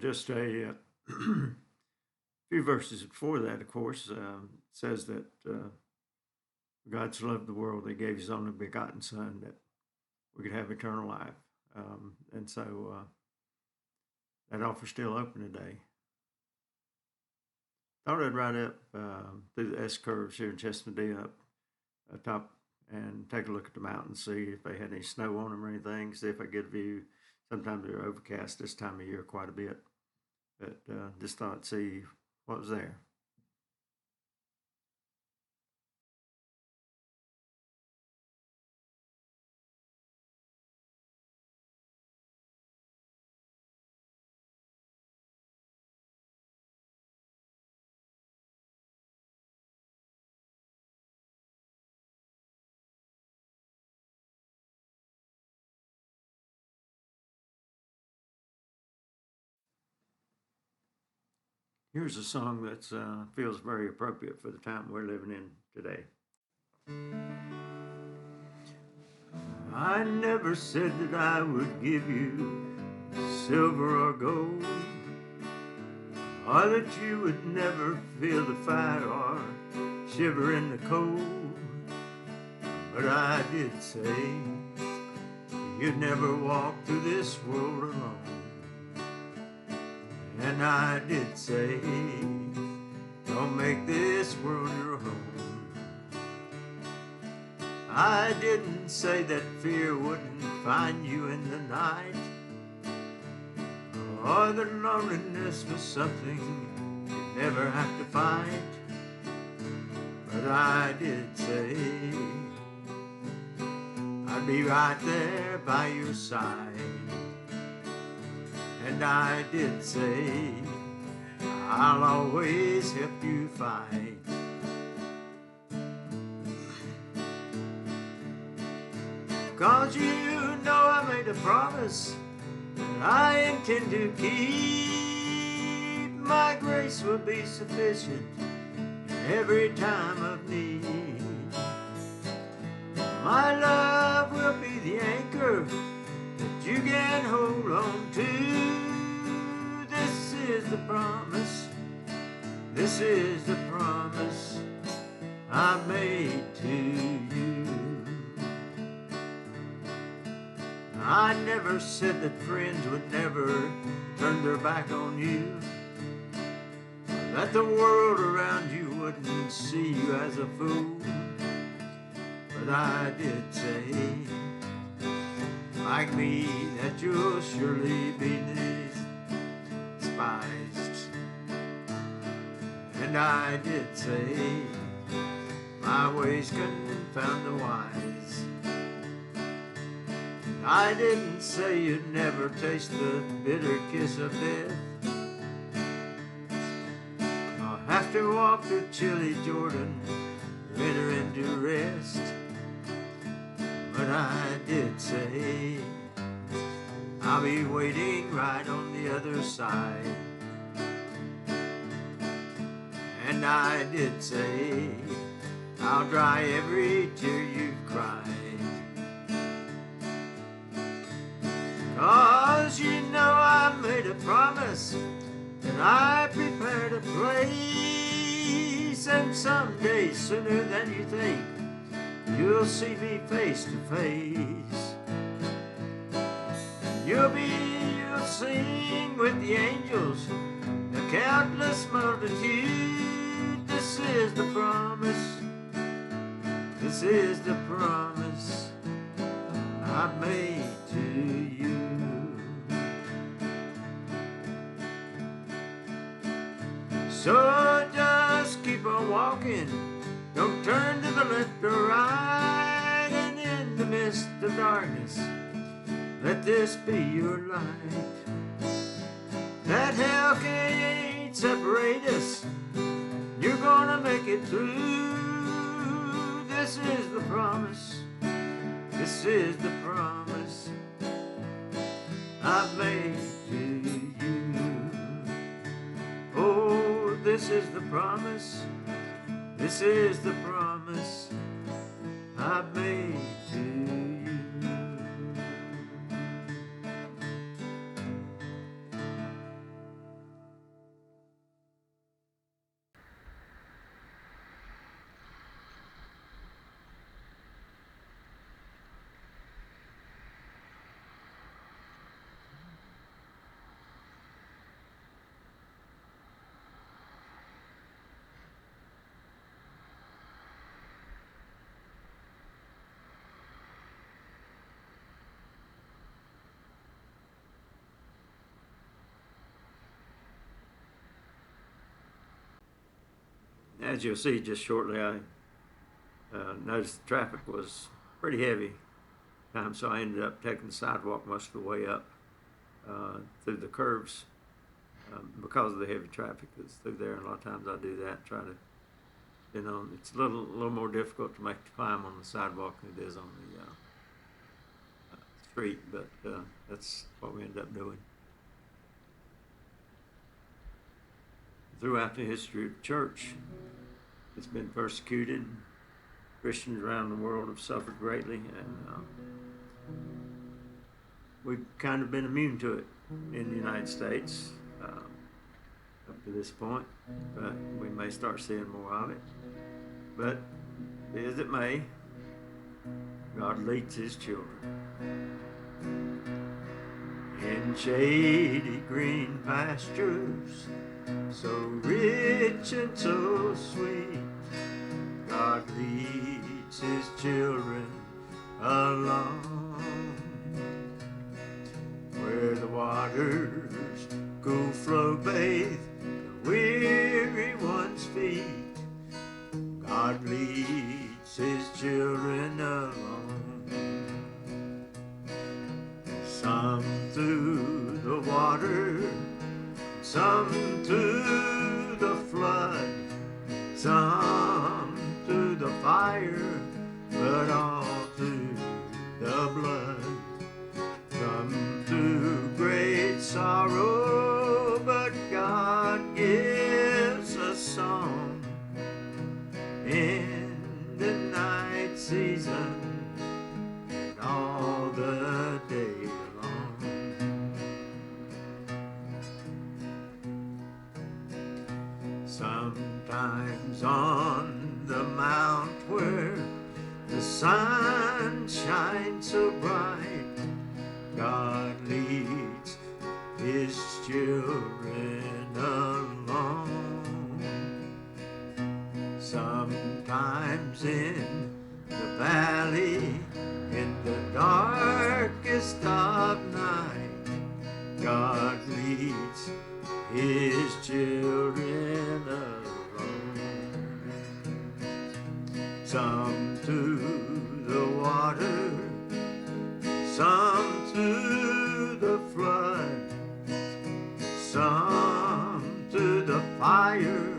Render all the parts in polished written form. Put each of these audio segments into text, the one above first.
Just a few verses before that, of course, says that God so loved the world, He gave His only begotten Son that we could have eternal life. And so that offer's still open today. Thought I'd ride up through the S curves here in Cisnadie up top and take a look at the mountains, see if they had any snow on them or anything, see if I get a view. Sometimes they're overcast this time of year quite a bit, but just thought I'd see what was there. Here's a song that feels very appropriate for the time we're living in today. I never said that I would give you silver or gold, or that you would never feel the fire or shiver in the cold. But I did say you'd never walk through this world alone. And I did say, don't make this world your home. I didn't say that fear wouldn't find you in the night, or that loneliness was something you'd never have to fight. But I did say I'd be right there by your side. And I did say I'll always help you fight. 'Cause you know I made a promise that I intend to keep. My grace will be sufficient in every time of need. My love will be the anchor that you can hold on to. This is the promise, this is the promise I made to you. I never said that friends would never turn their back on you, that the world around you wouldn't see you as a fool. But I did say, like me, that you'll surely be despised. And I did say my ways confound the wise. I didn't say you'd never taste the bitter kiss of death, or have to walk through chilly Jordan, winter into rest. But I did say I'll be waiting right on the other side. And I did say I'll dry every tear you've cried. 'Cause you know I made a promise that I prepared a place, and someday, sooner than you think, you'll see me face to face. You'll sing with the angels, the countless multitude. This is the promise, this is the promise I've made to you. So just keep on walking, don't turn to the left or right, and in the midst of darkness, let this be your light. That hell can't separate us, you're gonna make it through. This is the promise, this is the promise I've made to you. Oh, this is the promise, this is the promise I've made to you. as you'll see just shortly, I noticed the traffic was pretty heavy, so I ended up taking the sidewalk most of the way up through the curves because of the heavy traffic that's through there. And a lot of times I do that, try to, it's a little more difficult to make the climb on the sidewalk than it is on the street, but that's what we ended up doing. Throughout the history of the church, it's been persecuted. Christians around the world have suffered greatly, and we've kind of been immune to it in the United States up to this point, but we may start seeing more of it. But be as it may, God leads His children. In shady green pastures, so rich and so sweet, God leads His children along, where the waters cool flow bathe the weary one's feet. God leads His children along, some through the water, some through the flood, some through the fire, but all through the blood. Some through great sorrow, but God gives a song in the night season and all the day long. Sometimes on the mount where the sun shines so bright, God leads His children along. Sometimes in the valley, in the darkest of night, God leads His children along. Some through the water, some through the flood, some through the fire,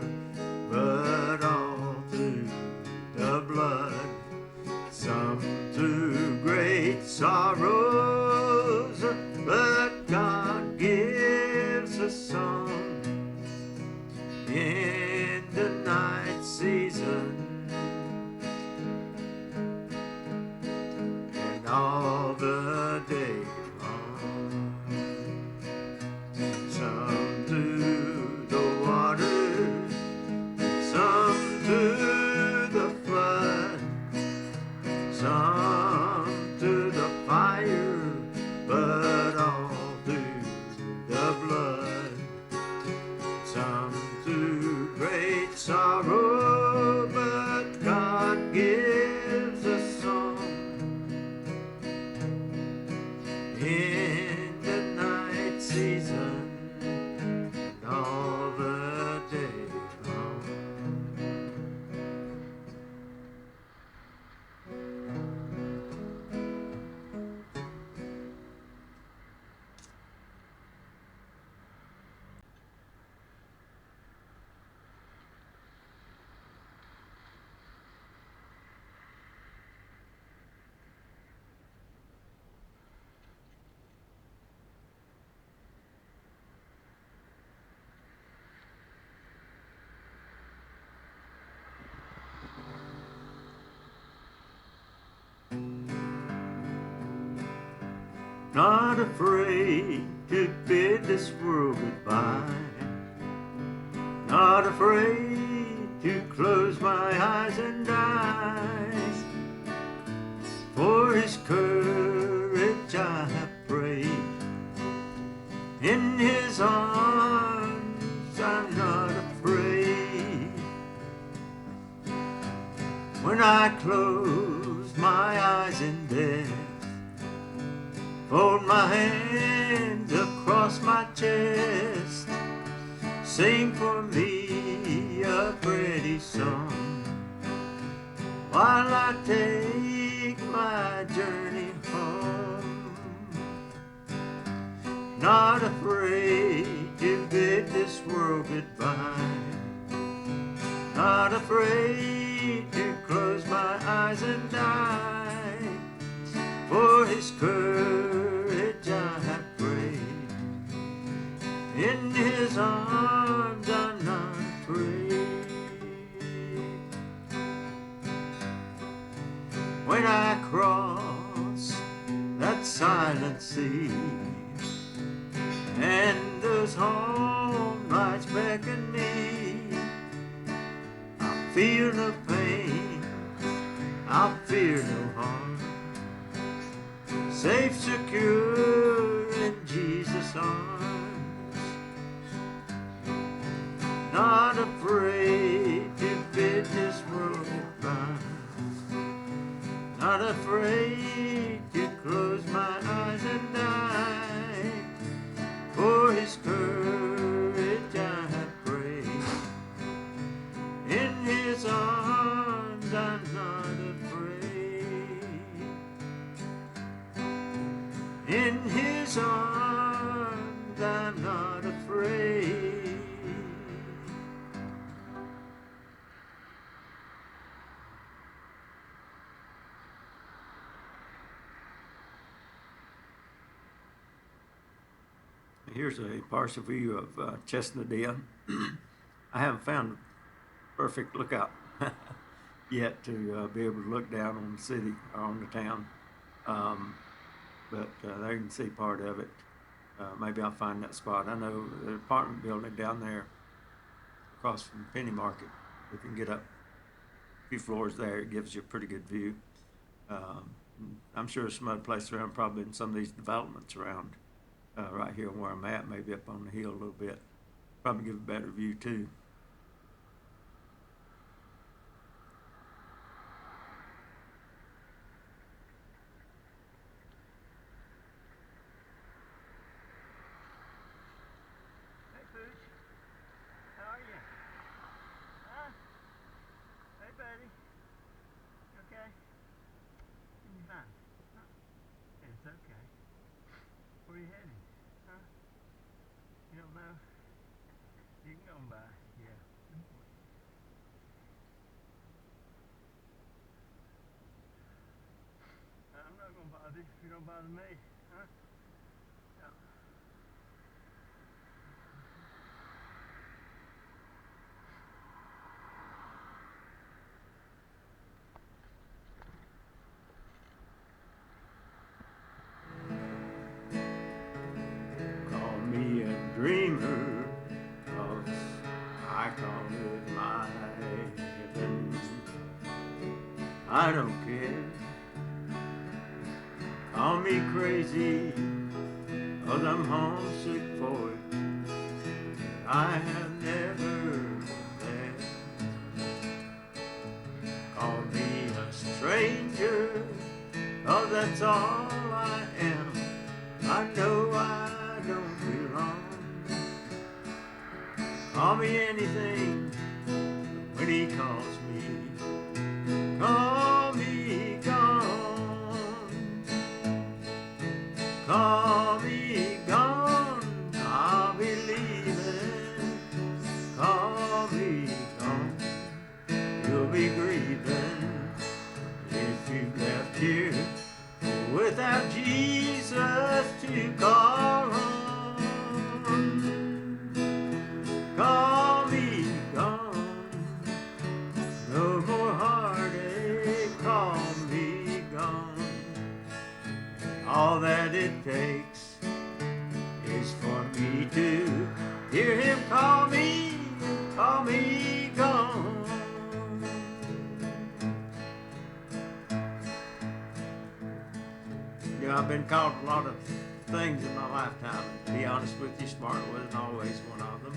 but all through the blood. Some through great sorrows, but God gives a song in the night season and all the day long. Some through the water, some through the flood, some through the fire, but all through the blood. Some through great sorrow, but God gives a song in the night season and all the day long. Not afraid to bid this world goodbye, not afraid to close my eyes and die. For His courage I have prayed, in His arms I'm not afraid. When I close my eyes in death, fold my hands across my chest, sing for me a a pretty song while I take my journey home. Not afraid to bid this world goodbye, not afraid to close my eyes and die. For his courage I have prayed, in his arms I'm not afraid. When I cross that silent sea and those home lights beckon me, I'll feel no pain, I'll fear no harm, safe, secure in Jesus' arms. Not afraid to bid this world goodbye, not afraid to close my eyes and die. For his courage I have prayed, in his arms I'm not afraid. In his arms I'm not afraid. Here's a partial view of Cisnadie. I haven't found a perfect lookout yet to be able to look down on the city or on the town, but there you can see part of it. Maybe I'll find that spot. I know the apartment building down there across from Penny Market, we can get up a few floors there. It gives you a pretty good view. I'm sure there's some other places around, probably in some of these developments around right here where I'm at, maybe up on the hill a little bit. Probably give a better view too. Hey Pooch, how are you? Huh? Hey buddy, you okay? You fine? Huh? It's okay. Where are you heading? Huh? You don't know? You can go on by, yeah. I'm not gonna bother you if you don't bother me, huh? No. Call me a dreamer, 'cause I call it my heaven. I don't care. Call me crazy, 'cause I'm homesick for it. I have never been there. Call me a stranger, 'cause that's all I am. I know I don't belong. Call me anything when he calls me. Call me gone. Call me gone. I'll be leaving. Call me gone. You'll be grieving if you've left here without Jesus to call on. Call me gone. No more heartache. Call me gone. All that it takes is for me to hear him call me gone. You know, I've been called a lot of things in my lifetime. To be honest with you, smart wasn't always one of them.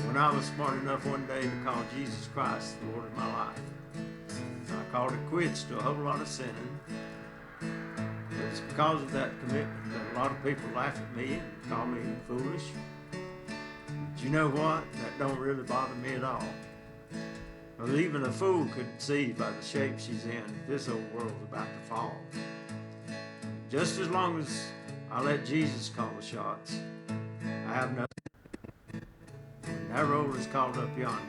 When I was smart enough one day to call Jesus Christ the Lord of my life, I called it quits to a whole lot of sinning. It's because of that commitment that a lot of people laugh at me and call me foolish. But you know what? That don't really bother me at all. Well, even a fool could see by the shape she's in, this old world's about to fall. Just as long as I let Jesus call the shots, I have nothing. When that roll is called up yonder,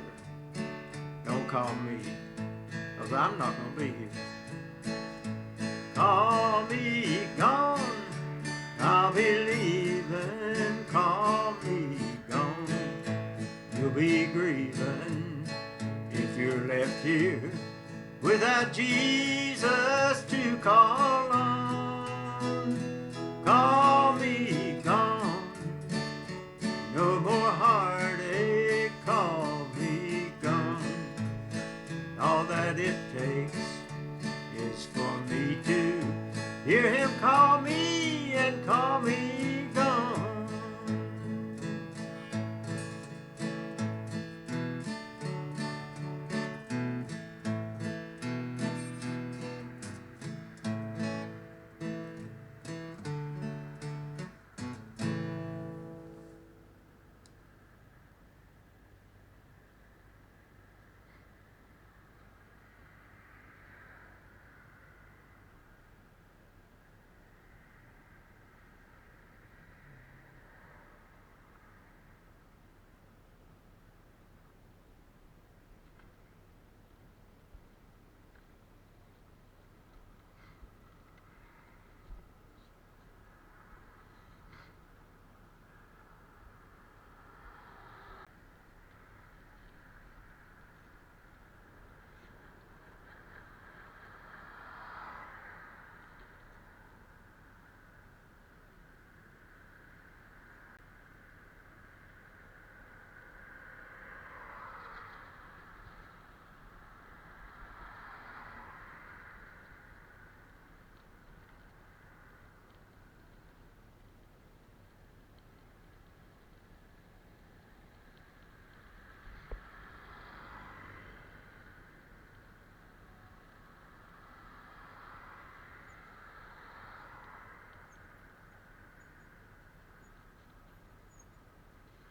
don't call me, 'cause I'm not gonna be here. Call me gone, I'll be leaving. Call me gone, you'll be grieving if you're left here without Jesus to call on. Call me gone, no more heartache. Call me gone. All that it takes is for me to hear him call me and call me gone.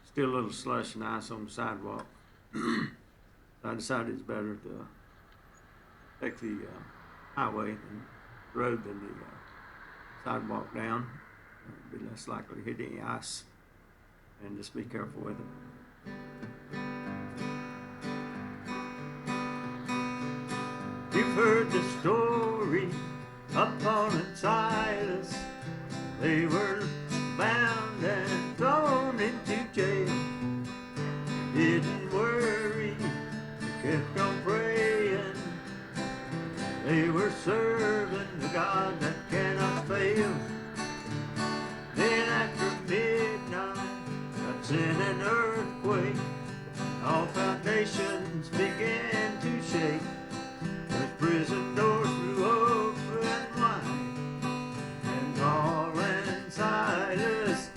Still a little slush and ice on the sidewalk. I decided it's better to take the highway and road than the sidewalk down. Be less likely to hit any ice, and just be careful with it. You've heard the story of Paul and Silas. They were bound and thrown into jail. Didn't worry, they kept on praying. They were serving the God that cannot fail. Then after midnight, God sent an earthquake. All foundations began to shake. The prison doors flew open wide, and Paul and Silas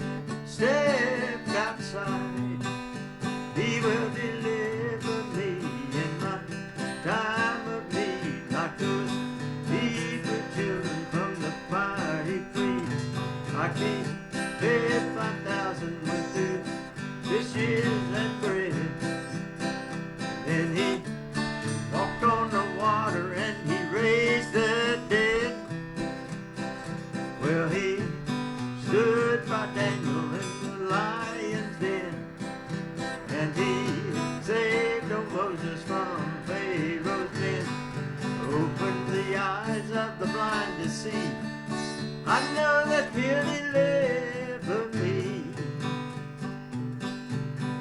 stepped outside. He will deliver me in my time of need, like those Hebrew children from the fiery freed. I can't fed 5,000 with 2 fishes and bread. Then he walked on the water and he raised the dead. Well, he stood by Daniel in the lion's den, and he saved old Moses from Pharaoh's men. Opened the eyes of the blind to see. I know that he'll deliver me.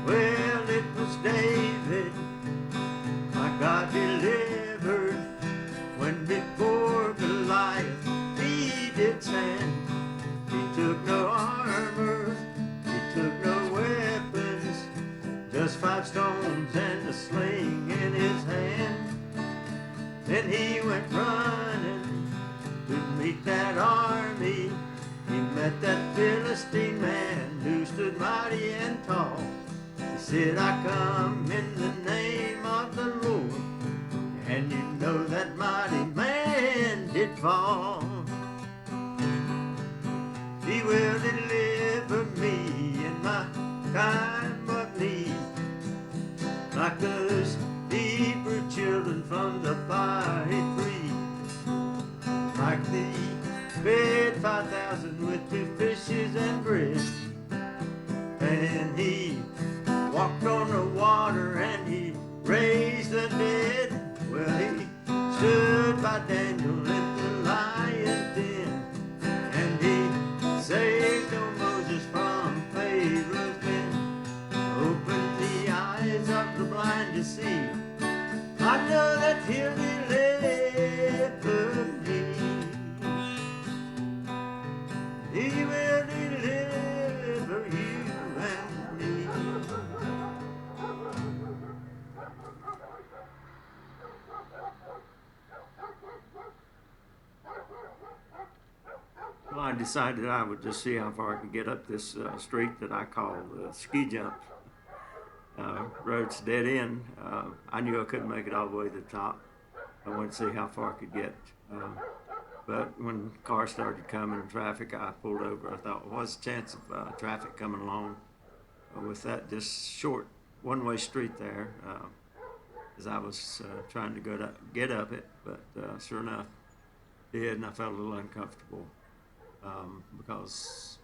Well, it was David my God delivered, when before Goliath he did stand. He took no armor, he took no weapons, just 5 stones and a sling in his hand. Then he went running to meet that army. He met that Philistine man who stood mighty and tall. He said, I come in the name of the Lord, and you know that mighty man did fall. He will deliver me in my time of need. with 2 fishes and bread. And he walked on the water and he raised the dead. Well, he stood by Daniel in the lion's den, and he saved old Moses from Pharaoh's men, opened the eyes of the blind to see. I know that he'll deliver me. He will deliver you and me. Well, I decided I would just see how far I could get up this street that I call the ski jump. Road's dead end. I knew I couldn't make it all the way to the top. I wanted to see how far I could get. But when cars started coming and traffic, I pulled over. I thought, well, what's the chance of traffic coming along with that just short one-way street there? As I was trying to get up it, but sure enough, did, and I felt a little uncomfortable because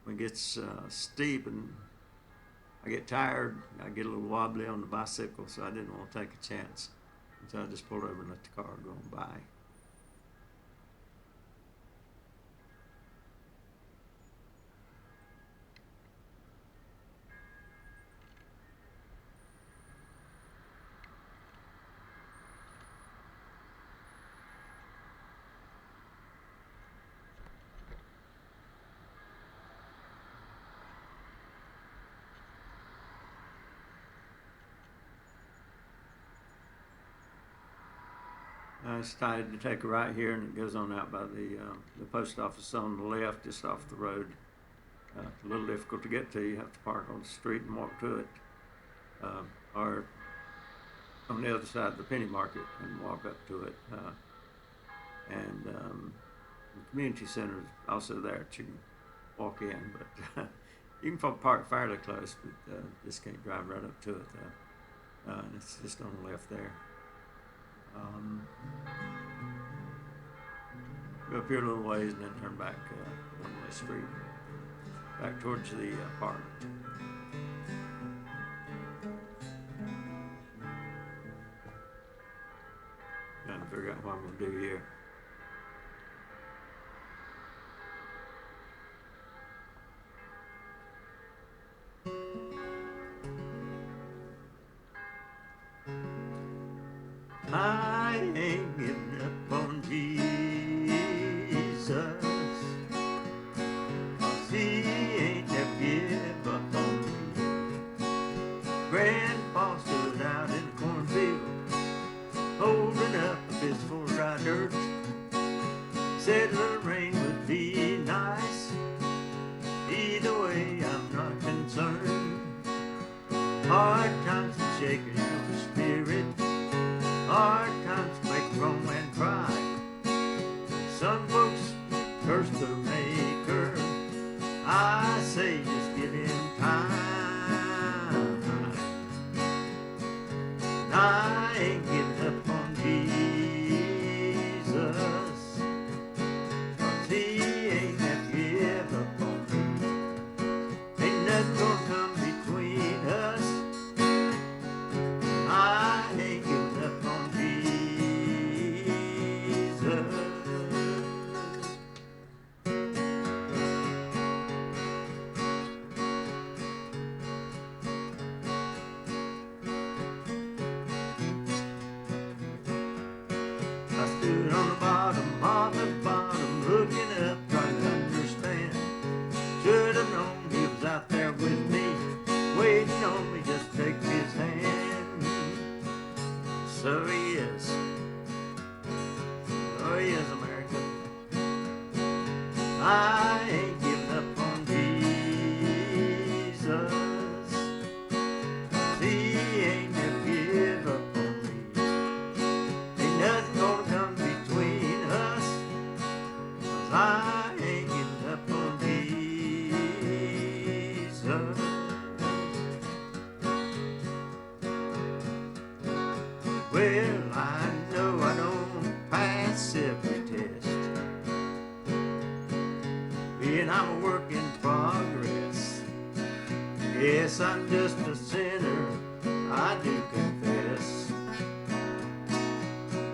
when it gets steep and I get tired, I get a little wobbly on the bicycle, so I didn't want to take a chance. So I just pulled over and let the car go by. I decided to take a right here, and it goes on out by the post office on the left, just off the road. A little difficult to get to. You have to park on the street and walk to it, or on the other side of the penny market and walk up to it. And the community center is also there that you can walk in, but you can park fairly close, but just can't drive right up to it. And it's just on the left there. Go up here a little ways and then turn back one-way street, back towards the park. Trying to figure out what I'm going to do here. I ain't giving up on Jesus, 'cause he ain't never give up on me. Grandpa stood out in the cornfield, holding up a fistful of dry dirt. Said a little rain would be nice. Either way, I'm not concerned. Hard times and shaking of the spirit, hard times make grown men cry. Some folks curse the maker. I say just give him time. I ain't giving up on Jesus, 'cause he ain't never give up on me. Ain't nothing gonna come between us. I ain't giving up on Jesus. I stood on the bottom of the bottom, looking up, trying to understand. Should have known he was out there with me, waiting on me, just take his hand. So he is. So he is, America. I ain't giving up on Jesus, 'cause he ain't never give up on me. Ain't nothing gonna come between us, 'cause I ain't giving up on Jesus. Well, I know I don't pass every test, being I'm a work in progress. Yes, I'm just a sinner, I do confess.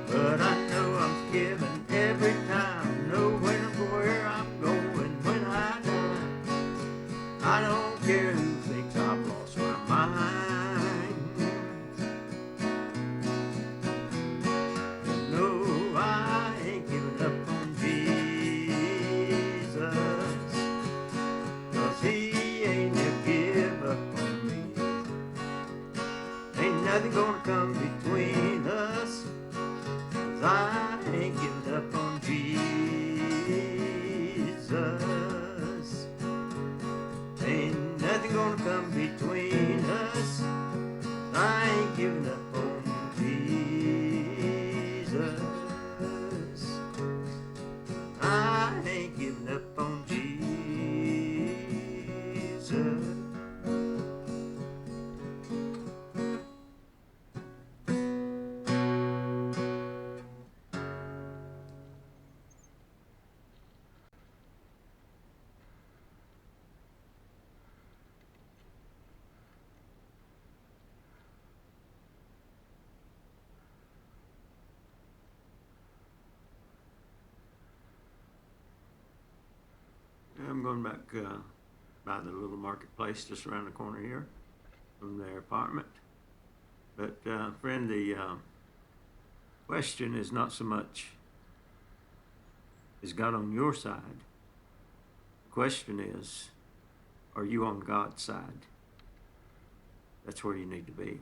But I know I'm forgiven every time. Know when and where I'm going when I die. I don't care who thinks I've lost my mind. No, I ain't giving up on Jesus, 'cause he ain't never give up on me. Ain't nothing gonna come between us, 'cause I ain't giving up on Jesus. Ain't nothing gonna come between us, I ain't giving up on Jesus. I ain't giving up on Jesus. I'm going back by the little marketplace just around the corner here from their apartment. But friend, the question is not so much, is God on your side? The question is, are you on God's side? That's where you need to be.